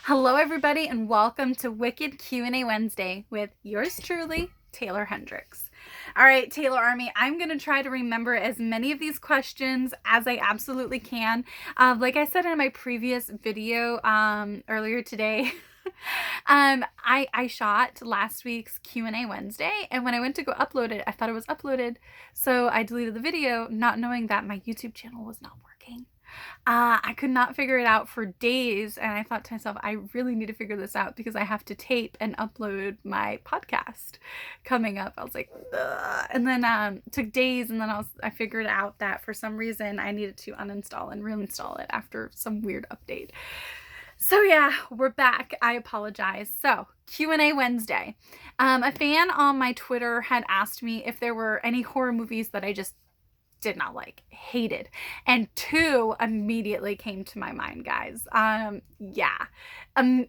Hello, everybody, and welcome to Wicked Q&A Wednesday with yours truly, Taeler Hendrix. All right, Taylor Army, I'm going to try to remember as many of these questions as I absolutely can. Like I said in my previous video earlier today, I shot last week's Q&A Wednesday, and when I went to go upload it, I thought it was uploaded, so I deleted the video, not knowing that my YouTube channel was not working. I could not figure it out for days, and I thought to myself, I really need to figure this out because I have to tape and upload my podcast coming up. I was like, ugh. And then it took days, and then I figured out that for some reason I needed to uninstall and reinstall it after some weird update. So yeah, we're back. I apologize. So Q&A Wednesday. A fan on my Twitter had asked me if there were any horror movies that I just did not like, hated, and two immediately came to my mind, guys.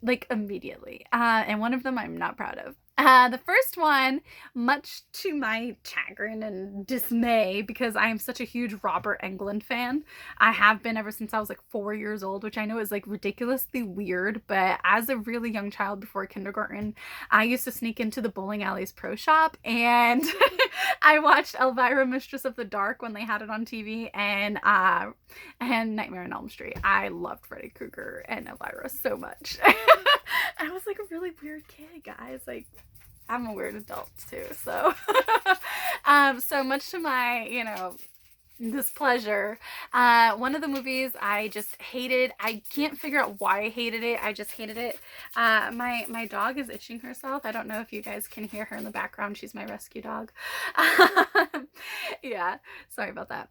Like immediately, and one of them I'm not proud of. The first one, much to my chagrin and dismay, because I am such a huge Robert Englund fan. I have been ever since I was like 4 years old, which I know is like ridiculously weird, but as a really young child before kindergarten, I used to sneak into the bowling alley's pro shop, and I watched Elvira, Mistress of the Dark when they had it on TV, and Nightmare on Elm Street. I loved Freddy Krueger and Elvira so much. I was like a really weird kid, guys. Like, I'm a weird adult too, so so much to my, displeasure. One of the movies I just hated. I can't figure out why I hated it. I just hated it. My dog is itching herself. I don't know if you guys can hear her in the background. She's my rescue dog. Yeah, sorry about that.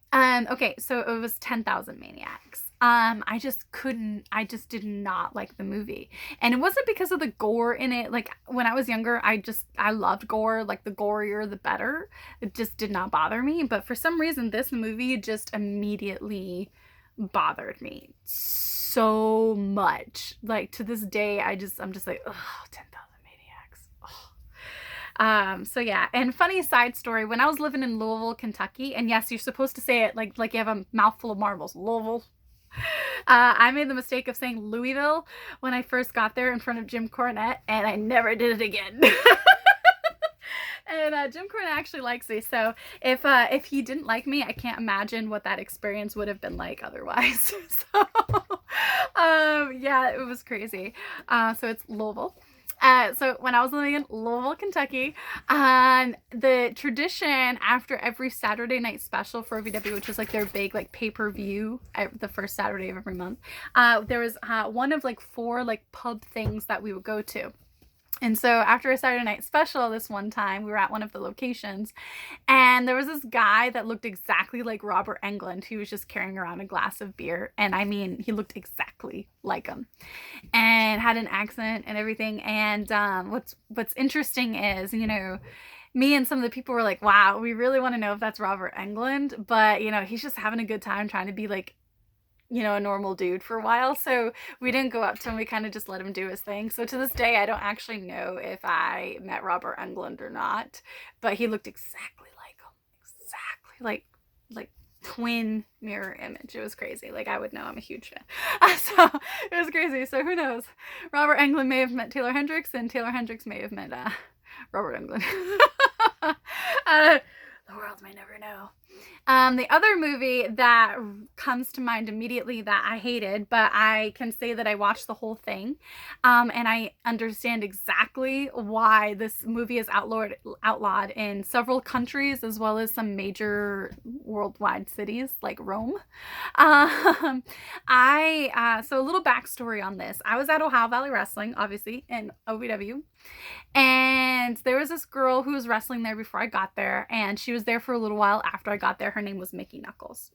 Okay, so it was 10,000 Maniacs. I just did not like the movie. And it wasn't because of the gore in it. Like, when I was younger, I loved gore. Like, the gorier, the better. It just did not bother me. But for some reason, this movie just immediately bothered me so much. Like, to this day, I'm just like, oh, 10,000 Maniacs. Oh. So yeah, and funny side story, when I was living in Louisville, Kentucky, and yes, you're supposed to say it like you have a mouthful of marbles, Louisville. I made the mistake of saying Louisville when I first got there in front of Jim Cornette, and I never did it again. And Jim Cornette actually likes me, so if he didn't like me, I can't imagine what that experience would have been like otherwise. So, yeah, it was crazy. So it's Louisville. So when I was living in Louisville, Kentucky, the tradition after every Saturday night special for OVW, which is like their big like pay-per-view the first Saturday of every month, there was one of like 4 like pub things that we would go to. And so after a Saturday night special, this one time, we were at one of the locations, and there was this guy that looked exactly like Robert Englund, who was just carrying around a glass of beer. And I mean, he looked exactly like him and had an accent and everything. And what's interesting is, me and some of the people were like, wow, we really want to know if that's Robert Englund. But, he's just having a good time trying to be like, a normal dude for a while. So we didn't go up to him. We kind of just let him do his thing. So to this day, I don't actually know if I met Robert Englund or not, but he looked exactly like him. Exactly like twin mirror image. It was crazy. Like, I would know. I'm a huge fan. So it was crazy. So who knows? Robert Englund may have met Taeler Hendrix, and Taeler Hendrix may have met Robert Englund. The world may never know. The other movie that comes to mind immediately that I hated, but I can say that I watched the whole thing, and I understand exactly why this movie is outlawed in several countries, as well as some major worldwide cities like Rome. So a little backstory on this. I was at Ohio Valley Wrestling, obviously, in OVW. And there was this girl who was wrestling there before I got there, and she was there for a little while after I got there. Her name was Mickey Knuckles.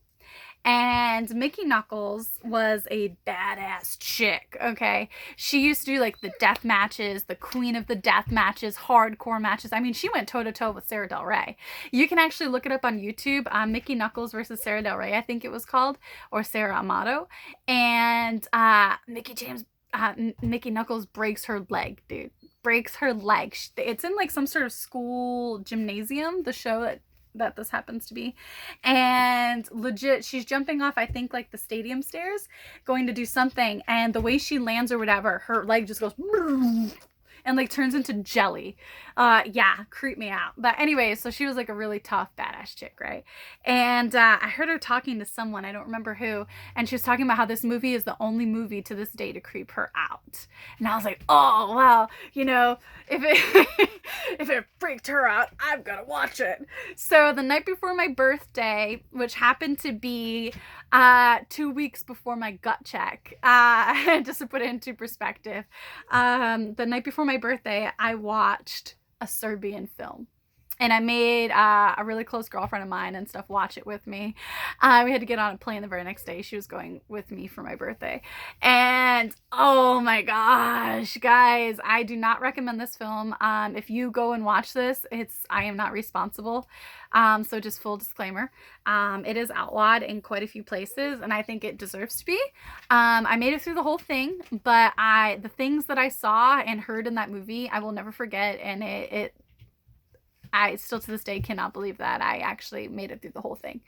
And Mickey Knuckles was a badass chick, okay? She used to do like the death matches, the queen of the death matches, hardcore matches. I mean, she went toe-to-toe with Sarah Del Rey. You can actually look it up on YouTube, Mickey Knuckles versus Sarah Del Rey, I think it was called, or Sarah Amato. And Mickey Knuckles breaks her leg, dude. Breaks her leg. It's in like some sort of school gymnasium, the show that that this happens to be. And legit, she's jumping off, I think, like the stadium stairs, going to do something. And the way she lands or whatever, her leg just goes and like turns into jelly. Yeah, creep me out. But anyway, so she was like a really tough, badass chick, right? And I heard her talking to someone, I don't remember who, and she was talking about how this movie is the only movie to this day to creep her out. And I was like, oh, well, you know, if it if it freaked her out, I'm gonna watch it. So the night before my birthday, which happened to be 2 weeks before my gut check, just to put it into perspective, the night before my birthday, I watched a Serbian film. And I made a really close girlfriend of mine and stuff watch it with me. We had to get on a plane the very next day. She was going with me for my birthday. And oh my gosh, guys, I do not recommend this film. If you go and watch this, I am not responsible. So just full disclaimer, it is outlawed in quite a few places, and I think it deserves to be. I made it through the whole thing, but the things that I saw and heard in that movie, I will never forget. And I still to this day cannot believe that I actually made it through the whole thing.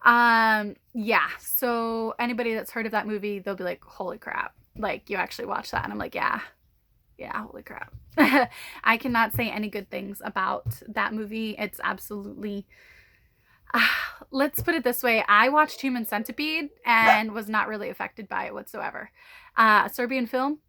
Yeah, so anybody that's heard of that movie, they'll be like, holy crap, like, you actually watched that? And I'm like, yeah, holy crap. I cannot say any good things about that movie. It's absolutely, let's put it this way, I watched Human Centipede and was not really affected by it whatsoever. A Serbian film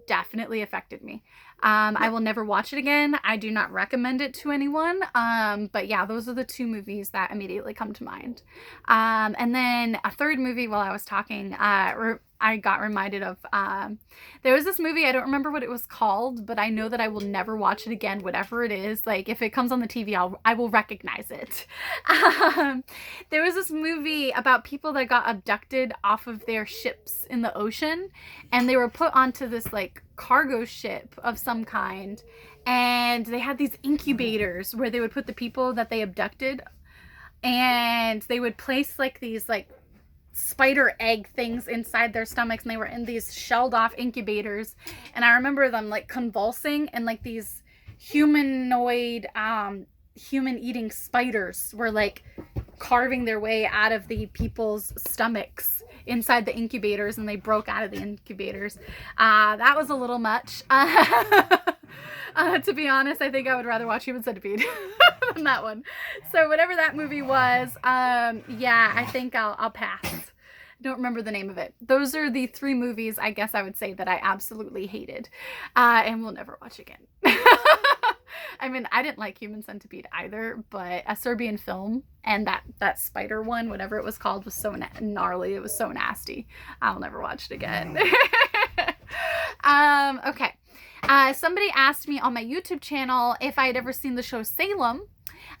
definitely affected me. I will never watch it again. I do not recommend it to anyone. But yeah, those are the two movies that immediately come to mind. And then a third movie while I was talking, I got reminded of, there was this movie, I don't remember what it was called, but I know that I will never watch it again, whatever it is. Like, if it comes on the TV, I will recognize it. There was this movie about people that got abducted off of their ships in the ocean, and they were put onto this like cargo ship of some kind, and they had these incubators where they would put the people that they abducted, and they would place like these like spider egg things inside their stomachs, and they were in these shelled off incubators. And I remember them like convulsing, and like these humanoid human eating spiders were like carving their way out of the people's stomachs inside the incubators, and they broke out of the incubators. That was a little much. To be honest, I think I would rather watch Human Centipede than that one. So whatever that movie was, yeah, I think I'll pass. Don't remember the name of it. Those are the three movies, I guess I would say, that I absolutely hated, and will never watch again. I mean, I didn't like Human Centipede either, but a Serbian film and that spider one, whatever it was called, was so gnarly. It was so nasty. I'll never watch it again. Okay. Somebody asked me on my YouTube channel if I had ever seen the show Salem.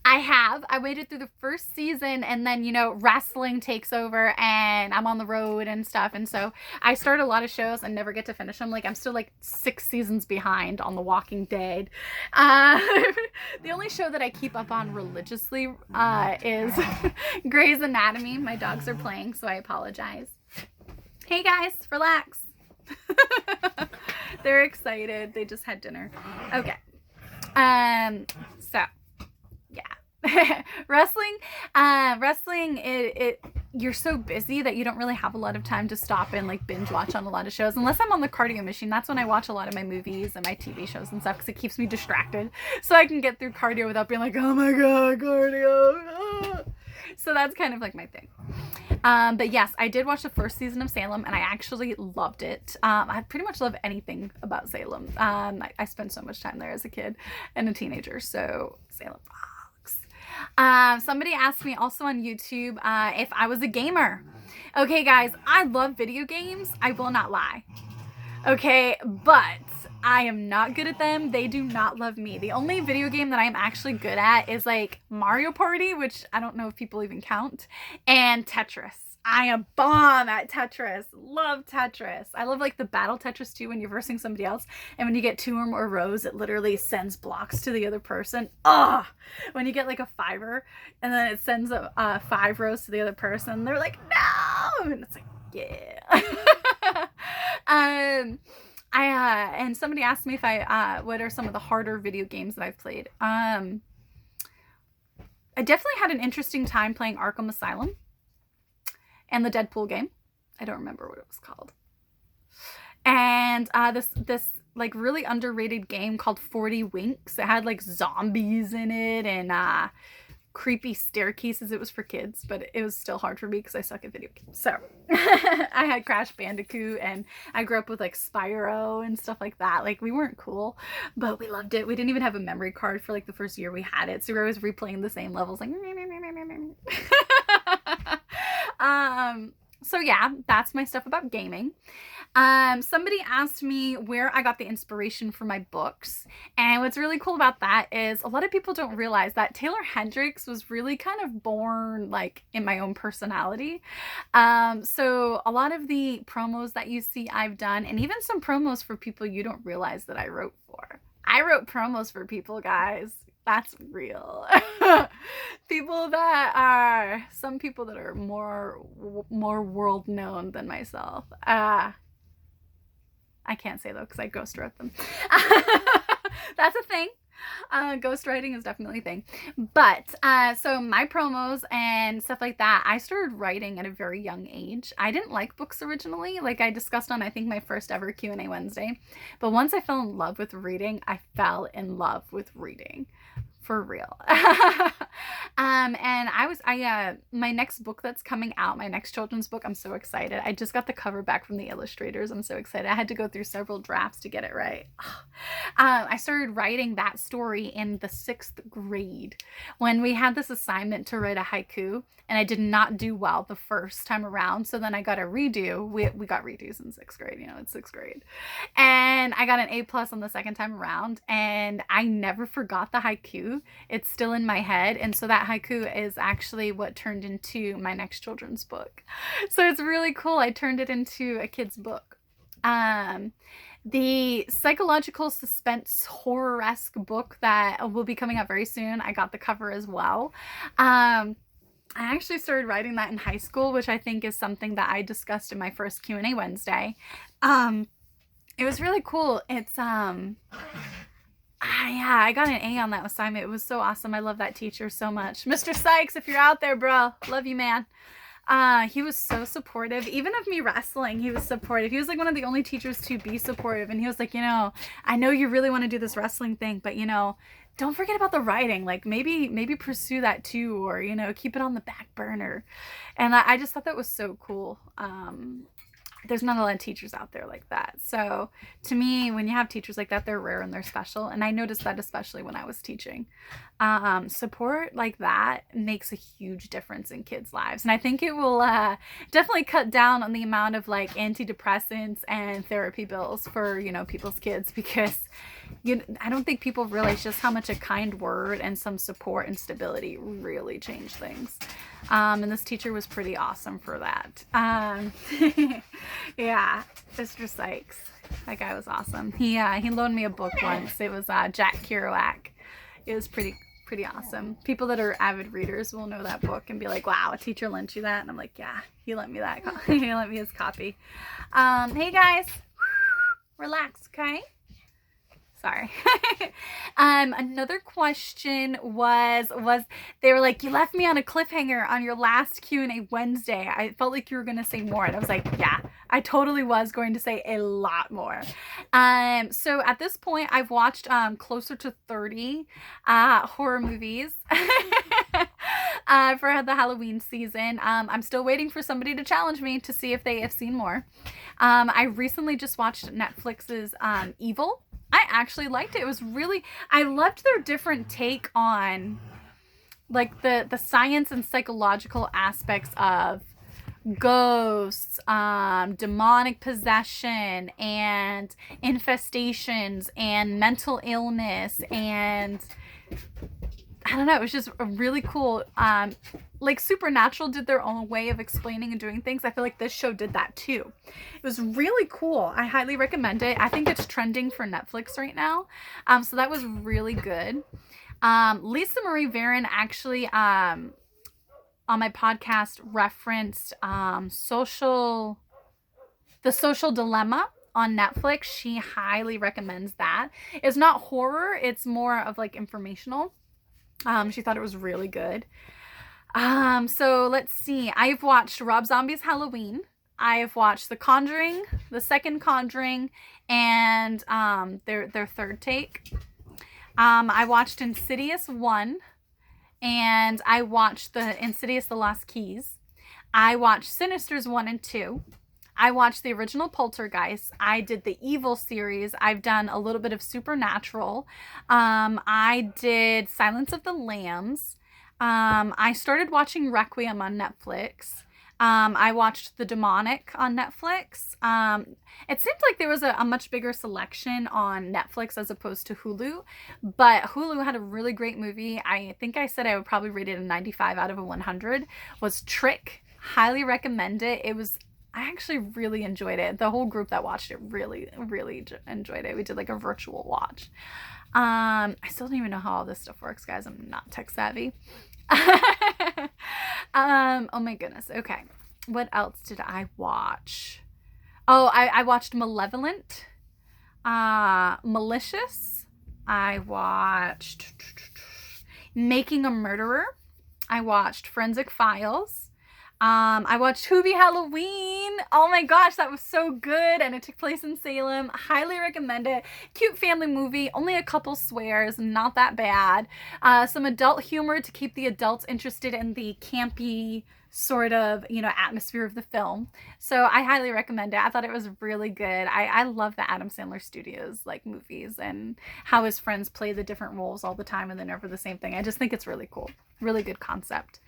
I have. I waited through the first season, and then, you know, wrestling takes over and I'm on the road and stuff. And so I start a lot of shows and never get to finish them. Like, I'm still like 6 seasons behind on The Walking Dead. The only show that I keep up on religiously is Grey's Anatomy. My dogs are playing, so I apologize. Hey guys, relax. They're excited. They just had dinner. Okay. So yeah. Wrestling, you're so busy that you don't really have a lot of time to stop and like binge watch on a lot of shows, unless I'm on the cardio machine. That's when I watch a lot of my movies and my TV shows and stuff, because it keeps me distracted, so I can get through cardio without being like, oh my god, cardio. Ah. So that's kind of like my thing. But yes, I did watch the first season of Salem, and I actually loved it. I pretty much love anything about Salem. I spent so much time there as a kid and a teenager, so Salem rocks. Somebody asked me also on YouTube if I was a gamer. Okay, guys, I love video games. I will not lie. Okay, but I am not good at them. They do not love me. The only video game that I'm actually good at is like Mario Party, which I don't know if people even count, and Tetris. I am bomb at Tetris. Love Tetris. I love like the battle Tetris too, when you're versing somebody else, and when you get 2 or more rows, it literally sends blocks to the other person. Ugh! When you get like a 5er, and then it sends 5 rows to the other person, they're like, no! And it's like, yeah. And somebody asked me if what are some of the harder video games that I've played. I definitely had an interesting time playing Arkham Asylum and the Deadpool game. I don't remember what it was called. And this like really underrated game called 40 Winks. It had like zombies in it and creepy staircases. It was for kids, but it was still hard for me because I suck at video games. So I had Crash Bandicoot, and I grew up with like Spyro and stuff like that. Like, we weren't cool, but we loved it. We didn't even have a memory card for like the first year we had it, so we were always replaying the same levels, like so yeah, that's my stuff about gaming. Somebody asked me where I got the inspiration for my books. And what's really cool about that is a lot of people don't realize that Taeler Hendrix was really kind of born like in my own personality. So a lot of the promos that you see I've done, and even some promos for people you don't realize that I wrote for. I wrote promos for people, guys. That's real. People that are, some people that are more world known than myself. I can't say though, because I ghost wrote them. That's a thing. Ghostwriting is definitely a thing. But so my promos and stuff like that, I started writing at a very young age. I didn't like books originally, like I discussed on I think my first ever Q&A Wednesday. But once I fell in love with reading, I fell in love with reading. For real. And my next book that's coming out, my next children's book, I'm so excited. I just got the cover back from the illustrators. I'm so excited. I had to go through several drafts to get it right. I started writing that story in the 6th grade when we had this assignment to write a haiku, and I did not do well the first time around. So then I got a redo. We got redos in 6th grade, you know, it's 6th grade. And I got an A+ on the second time around, and I never forgot the haiku. It's still in my head, and so that haiku is actually what turned into my next children's book. So it's really cool. I turned it into a kid's book. The psychological suspense horror-esque book that will be coming out very soon, I got the cover as well. I actually started writing that in high school, which I think is something that I discussed in my first Q&A Wednesday. It was really cool. It's yeah, I got an A on that assignment. It was so awesome. I love that teacher so much. Mr. Sykes, if you're out there, bro, love you, man. He was so supportive. Even of me wrestling, he was supportive. He was like one of the only teachers to be supportive. And he was like, you know, I know you really want to do this wrestling thing, but you know, don't forget about the writing. Like maybe pursue that too, or, you know, keep it on the back burner. And I just thought that was so cool. There's not a lot of teachers out there like that. So to me, when you have teachers like that, they're rare and they're special. And I noticed that especially when I was teaching. Support like that makes a huge difference in kids' lives. And I think it will definitely cut down on the amount of like antidepressants and therapy bills for, you know, people's kids, because I don't think people realize just how much a kind word and some support and stability really change things. And this teacher was pretty awesome for that. Yeah, Mr. Sykes, that guy was awesome. He loaned me a book once. It was Jack Kerouac. It was pretty awesome. People that are avid readers will know that book and be like, wow, a teacher lent you that? And I'm like, yeah, he lent me that. He lent me his copy. Hey guys, relax, okay? Sorry. Another question was they were like, you left me on a cliffhanger on your last Q&A Wednesday. I felt like you were going to say more. And I was like, yeah, I totally was going to say a lot more. So at this point, I've watched closer to 30 horror movies for the Halloween season. I'm still waiting for somebody to challenge me to see if they have seen more. I recently just watched Netflix's Evil. I actually liked it. It was really, I loved their different take on like the science and psychological aspects of ghosts, demonic possession and infestations and mental illness, and I don't know, it was just a really cool, like Supernatural did their own way of explaining and doing things. I feel like this show did that too. It was really cool. I highly recommend it. I think it's trending for Netflix right now. So that was really good. Lisa Marie Varon actually, on my podcast referenced, The Social Dilemma on Netflix. She highly recommends that. It's not horror. It's more of like informational. She thought it was really good. So let's see. I've watched Rob Zombie's Halloween. I've watched The Conjuring, the second Conjuring, and their third take. I watched Insidious 1, and I watched the Insidious The Lost Keys. I watched Sinisters 1 and 2. I watched the original Poltergeist. I did the Evil series. I've done a little bit of Supernatural. I did Silence of the Lambs. I started watching Requiem on Netflix. I watched The Demonic on Netflix. It seemed like there was a much bigger selection on Netflix as opposed to Hulu, but Hulu had a really great movie. I think I said I would probably rate it a 95 out of a 100, was Trick. Highly recommend it. I actually really enjoyed it. The whole group that watched it really, really enjoyed it. We did like a virtual watch. I still don't even know how all this stuff works, guys. I'm not tech savvy. Oh my goodness. Okay. What else did I watch? Oh, I watched Malevolent, Malicious. I watched Making a Murderer. I watched Forensic Files. I watched Hubie Halloween. Oh my gosh, that was so good. And it took place in Salem. Highly recommend it. Cute family movie. Only a couple swears. Not that bad. Some adult humor to keep the adults interested in the campy sort of, atmosphere of the film. So I highly recommend it. I thought it was really good. I love the Adam Sandler Studios like movies and how his friends play the different roles all the time and they're never the same thing. I just think it's really cool. Really good concept.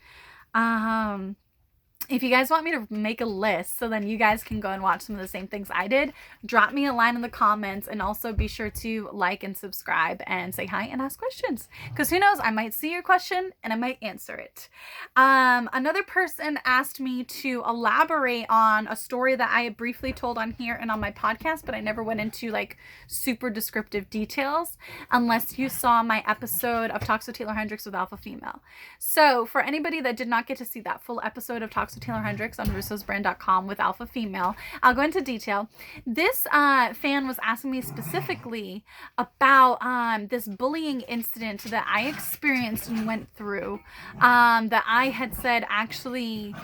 If you guys want me to make a list so then you guys can go and watch some of the same things I did, drop me a line in the comments, and also be sure to like and subscribe and say hi and ask questions, because who knows, I might see your question and I might answer it. Another person asked me to elaborate on a story that I had briefly told on here and on my podcast, but I never went into like super descriptive details unless you saw my episode of Talks with Taeler Hendrix with Alpha Female. So for anybody that did not get to see that full episode of Talks with Taeler Hendrix on russosbrand.com with Alpha Female, I'll go into detail. This fan was asking me specifically about this bullying incident that I experienced and went through, that I had said actually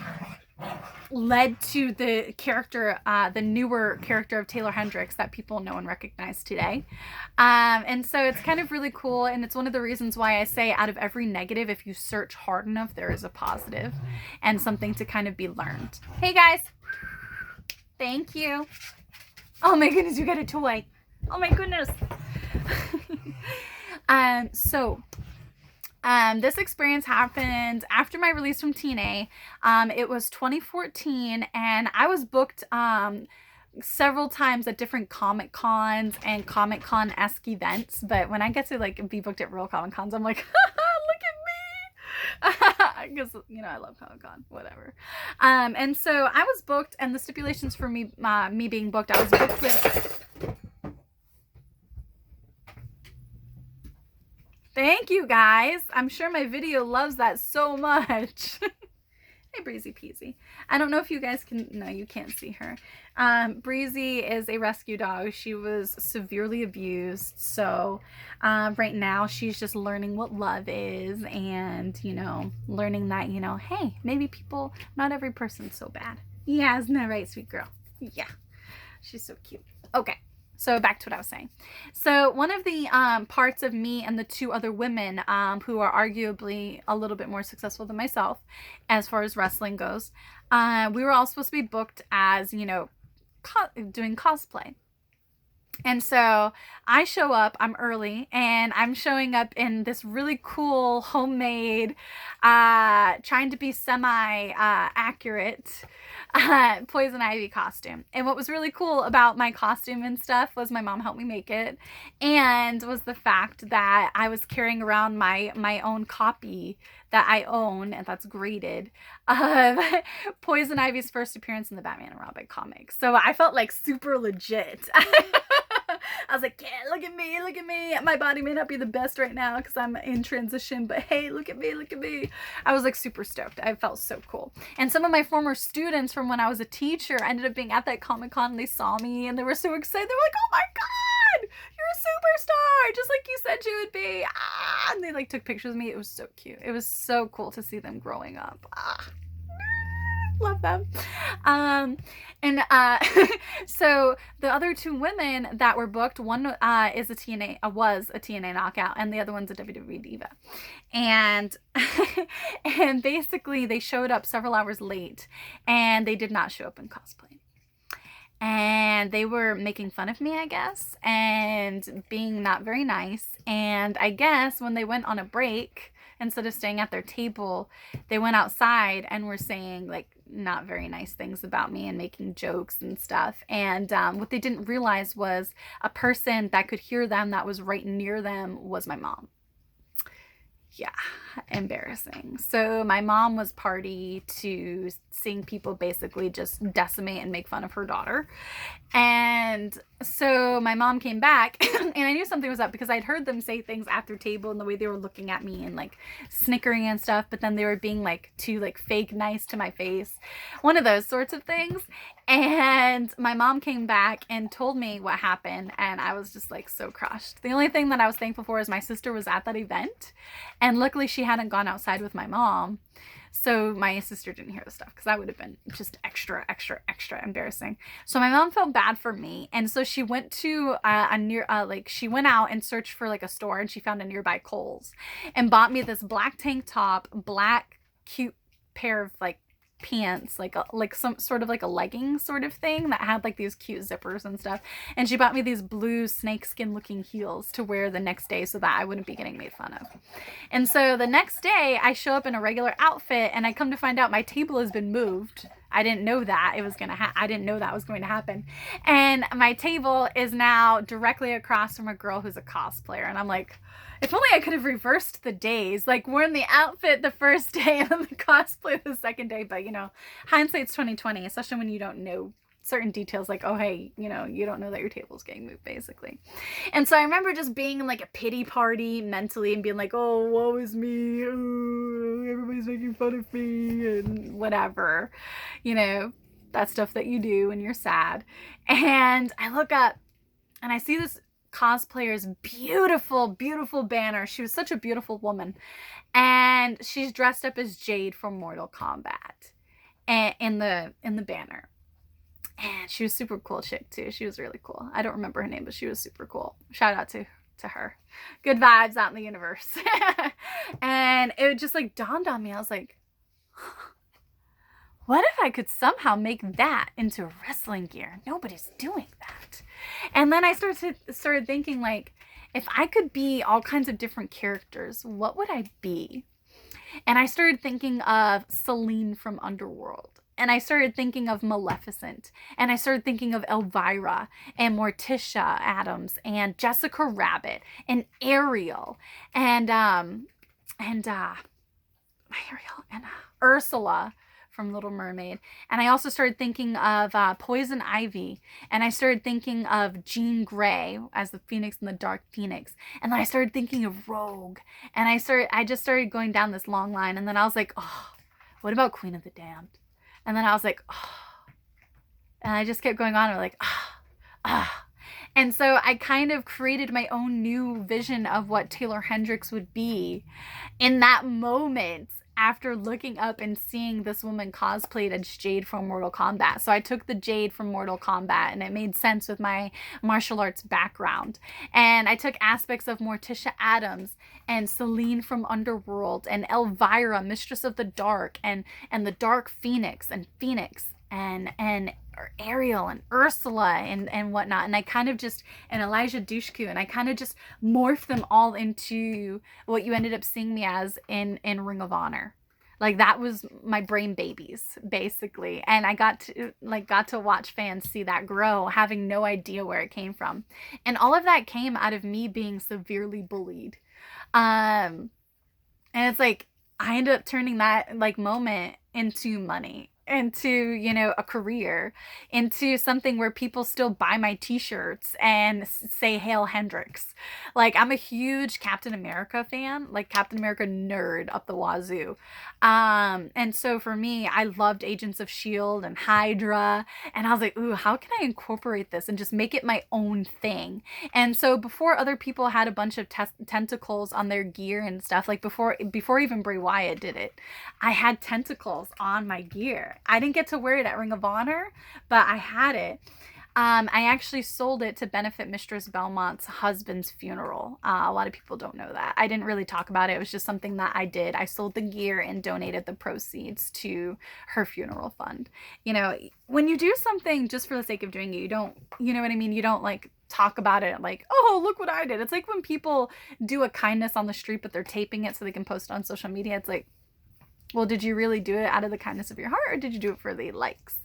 led to the character, the newer character of Taeler Hendrix that people know and recognize today. And so it's kind of really cool, and it's one of the reasons why I say out of every negative, if you search hard enough, there is a positive and something to kind of be learned. Hey guys, thank you. Oh my goodness, you got a toy. Oh my goodness. This experience happened after my release from QnA. It was 2014, and I was booked several times at different Comic Cons and Comic Con-esque events. But when I get to like be booked at real Comic Cons, I'm like, look at me, because I love Comic Con, whatever. And so I was booked, and the stipulations for me being booked, I was booked with. Thank you guys. I'm sure my video loves that so much. Hey, Breezy Peasy. I don't know if you guys can, no, you can't see her. Breezy is a rescue dog. She was severely abused. So right now she's just learning what love is and, learning that, hey, maybe not every person's so bad. Yeah, isn't that right, sweet girl? Yeah, she's so cute. Okay. So back to what I was saying. So one of the parts of me and the two other women who are arguably a little bit more successful than myself as far as wrestling goes, we were all supposed to be booked as, doing cosplay. And so I show up, I'm early, and I'm showing up in this really cool homemade, trying to be semi-accurate Poison Ivy costume. And what was really cool about my costume and stuff was my mom helped me make it, and was the fact that I was carrying around my own copy that I own, and that's graded, of Poison Ivy's first appearance in the Batman and Robin comics. So I felt like super legit. I was like, yeah, look at me, look at me. My body may not be the best right now because I'm in transition, but hey, look at me, look at me. I was like super stoked. I felt so cool. And some of my former students from when I was a teacher ended up being at that Comic Con, and they saw me and they were so excited. They were like, oh my God, you're a superstar, just like you said you would be. And they like took pictures of me. It was so cute. It was so cool to see them growing up. Love them. And so the other two women that were booked, one is a TNA, was a TNA knockout, and the other one's a WWE diva. And and basically they showed up several hours late, and they did not show up in cosplay. And they were making fun of me, I guess, and being not very nice. And I guess when they went on a break, instead of staying at their table, they went outside and were saying like not very nice things about me and making jokes and stuff. And what they didn't realize was a person that could hear them that was right near them was my mom. Yeah, embarrassing. So my mom was party to seeing people basically just decimate and make fun of her daughter. And so my mom came back and I knew something was up because I'd heard them say things at their table and the way they were looking at me and like snickering and stuff, but then they were being like too like fake nice to my face. One of those sorts of things. And my mom came back and told me what happened, and I was just like so crushed. The only thing that I was thankful for is my sister was at that event, and luckily she hadn't gone outside with my mom, so my sister didn't hear the stuff because that would have been just extra embarrassing. So my mom felt bad for me, and so she went to she went out and searched for like a store, and she found a nearby Kohl's and bought me this black tank top, black cute pair of like pants, like some sort of like a legging sort of thing that had like these cute zippers and stuff. And she bought me these blue snakeskin looking heels to wear the next day so that I wouldn't be getting made fun of. And so the next day I show up in a regular outfit, and I come to find out my table has been moved. I didn't know that it was I didn't know that was going to happen. And my table is now directly across from a girl who's a cosplayer. And I'm like, if only I could have reversed the days, like worn the outfit the first day and then the cosplay the second day. But you know, hindsight's 2020, especially when you don't know certain details, like, oh hey, you know, you don't know that your table's getting moved basically. And so I remember just being in like a pity party mentally and being like, oh, woe is me, oh, everybody's making fun of me and whatever, you know, that stuff that you do when you're sad. And I look up and I see this cosplayer's beautiful banner. She was such a beautiful woman, and she's dressed up as Jade from Mortal Kombat and in the banner. And she was super cool chick too. She was really cool. I don't remember her name, but she was super cool. Shout out to her. Good vibes out in the universe. And it just like dawned on me. I was like, what if I could somehow make that into wrestling gear? Nobody's doing that. And then I started thinking, like, if I could be all kinds of different characters, what would I be? And I started thinking of Celine from Underworld. And I started thinking of Maleficent. And I started thinking of Elvira and Morticia Adams and Jessica Rabbit and Ariel and Ursula from Little Mermaid. And I also started thinking of Poison Ivy. And I started thinking of Jean Grey as the Phoenix and the Dark Phoenix. And then I started thinking of Rogue. And I just started going down this long line. And then I was like, oh, what about Queen of the Damned? And then I was like, oh. And I just kept going on. And like, ah. And so I kind of created my own new vision of what Taeler Hendrix would be in that moment after looking up and seeing this woman cosplayed as Jade from Mortal Kombat. So I took the Jade from Mortal Kombat, and it made sense with my martial arts background. And I took aspects of Morticia Adams and Celine from Underworld and Elvira, Mistress of the Dark, and the Dark Phoenix and Ariel and Ursula and whatnot. And I kind of just, and Elijah Dushku, and I kind of just morphed them all into what you ended up seeing me as in Ring of Honor. Like, that was my brain babies, basically. And I got to watch fans see that grow, having no idea where it came from. And all of that came out of me being severely bullied. And it's like, I ended up turning that like moment into money. into, you know, a career, into something where people still buy my t-shirts and say Hail Hendrix. Like, I'm a huge Captain America fan, like Captain America nerd up the wazoo. And so for me, I loved Agents of Shield and Hydra, and I was like, ooh, how can I incorporate this and just make it my own thing? And so before other people had a bunch of tentacles on their gear and stuff, like before even Bray Wyatt did it, I had tentacles on my gear. I didn't get to wear it at Ring of Honor, but I had it. I actually sold it to benefit Mistress Belmont's husband's funeral. A lot of people don't know that. I didn't really talk about it. It was just something that I did. I sold the gear and donated the proceeds to her funeral fund. You know, when you do something just for the sake of doing it, you don't, you know what I mean? You don't like talk about it like, oh, look what I did. It's like when people do a kindness on the street, but they're taping it so they can post it on social media. It's like, well, did you really do it out of the kindness of your heart, or did you do it for the likes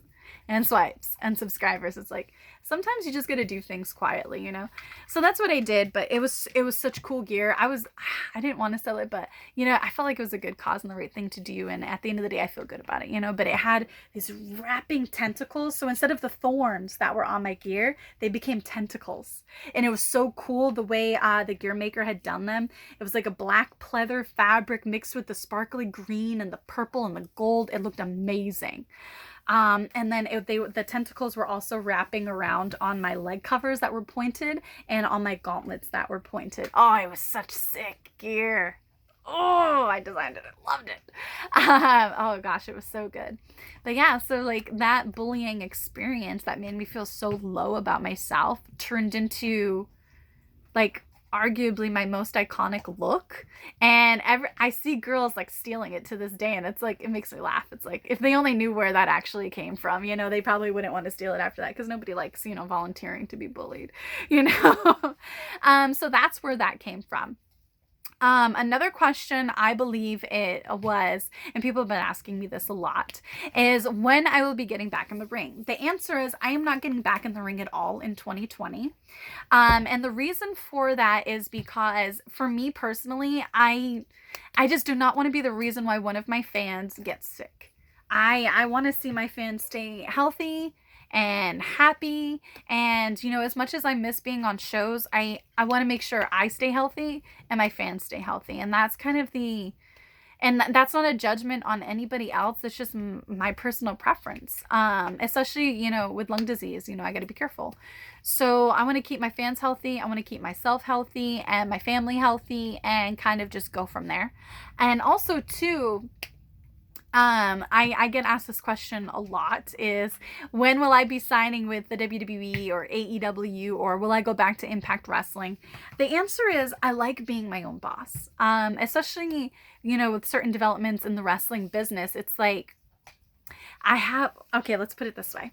and swipes and subscribers? It's like, sometimes you just got to do things quietly, you know? So that's what I did, but it was such cool gear. I didn't want to sell it, but you know, I felt like it was a good cause and the right thing to do. And at the end of the day, I feel good about it, you know, but it had these wrapping tentacles. So instead of the thorns that were on my gear, they became tentacles. And it was so cool the way the gear maker had done them. It was like a black pleather fabric mixed with the sparkly green and the purple and the gold. It looked amazing. And then the tentacles were also wrapping around on my leg covers that were pointed and on my gauntlets that were pointed. Oh, it was such sick gear. Oh, I designed it. I loved it. Oh gosh, it was so good. But yeah, so like that bullying experience that made me feel so low about myself turned into like arguably my most iconic look, and I see girls like stealing it to this day, and it's like, it makes me laugh. It's like, if they only knew where that actually came from, you know, they probably wouldn't want to steal it after that, because nobody likes, you know, volunteering to be bullied, you know. So that's where that came from. Another question I believe it was, and people have been asking me this a lot, is when I will be getting back in the ring. The answer is I am not getting back in the ring at all in 2020. And the reason for that is because for me personally, I just do not want to be the reason why one of my fans gets sick. I want to see my fans stay healthy and happy, and you know, as much as I miss being on shows, I want to make sure I stay healthy and my fans stay healthy. And that's kind of that's not a judgment on anybody else. It's just my personal preference. Especially, you know, with lung disease, you know, I got to be careful. So I want to keep my fans healthy. I want to keep myself healthy and my family healthy, and kind of just go from there. And also too, I get asked this question a lot, is when will I be signing with the WWE or AEW, or will I go back to Impact Wrestling? The answer is I like being my own boss. Especially, you know, with certain developments in the wrestling business, it's like okay, let's put it this way.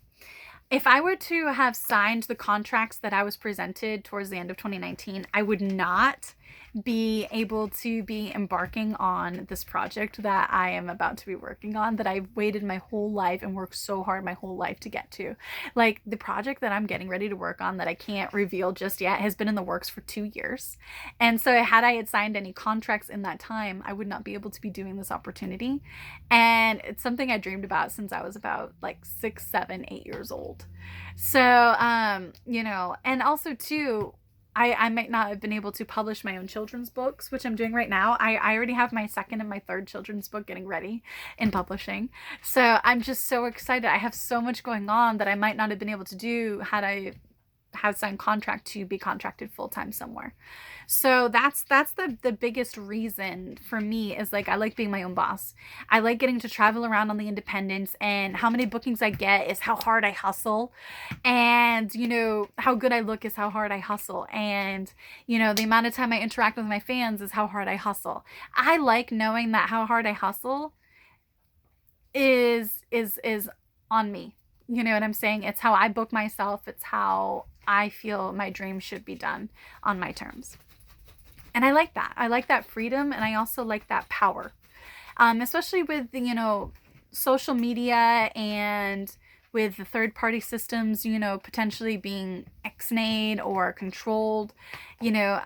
If I were to have signed the contracts that I was presented towards the end of 2019, I would not be able to be embarking on this project that I am about to be working on, that I've waited my whole life and worked so hard my whole life to get to. Like, the project that I'm getting ready to work on that I can't reveal just yet has been in the works for 2 years. And so had I had signed any contracts in that time, I would not be able to be doing this opportunity. And it's something I dreamed about since I was about like 6, 7, 8 years old. So, you know, and also too, I might not have been able to publish my own children's books, which I'm doing right now. I already have my second and my third children's book getting ready in publishing. So I'm just so excited. I have so much going on that I might not have been able to do had I had signed contract to be contracted full-time somewhere. So that's the biggest reason for me, is like, I like being my own boss. I like getting to travel around on the independents, and how many bookings I get is how hard I hustle. And, you know, how good I look is how hard I hustle. And, you know, the amount of time I interact with my fans is how hard I hustle. I like knowing that how hard I hustle is on me. You know what I'm saying? It's how I book myself. It's how I feel my dream should be done, on my terms. And I like that. I like that freedom, and I also like that power. Especially with, you know, social media and with the third-party systems, you know, potentially being ex-nayed or controlled, you know,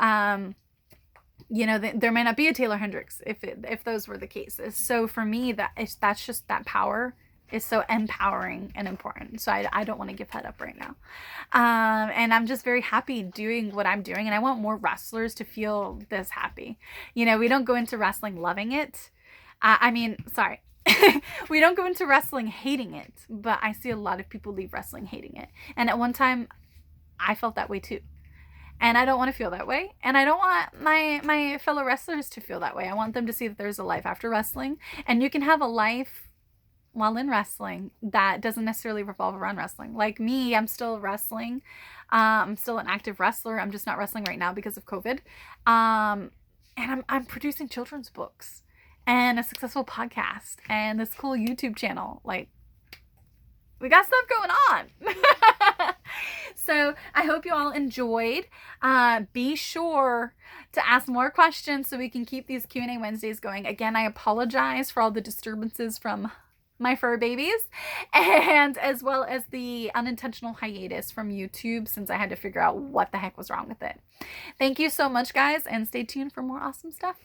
there might not be a Taeler Hendrix if those were the cases. So for me, that's just that power is so empowering and important. So I don't want to give that up right now. And I'm just very happy doing what I'm doing. And I want more wrestlers to feel this happy. You know, we don't go into wrestling loving it. Sorry. We don't go into wrestling hating it, but I see a lot of people leave wrestling hating it. And at one time, I felt that way too. And I don't want to feel that way. And I don't want my fellow wrestlers to feel that way. I want them to see that there's a life after wrestling. And you can have a life while in wrestling that doesn't necessarily revolve around wrestling. Like me, I'm still wrestling. I'm still an active wrestler. I'm just not wrestling right now because of COVID. And I'm producing children's books and a successful podcast and this cool YouTube channel. Like, we got stuff going on. So I hope you all enjoyed. Be sure to ask more questions so we can keep these Q&A Wednesdays going. Again, I apologize for all the disturbances from my fur babies, and as well as the unintentional hiatus from YouTube, since I had to figure out what the heck was wrong with it. Thank you so much, guys, and stay tuned for more awesome stuff.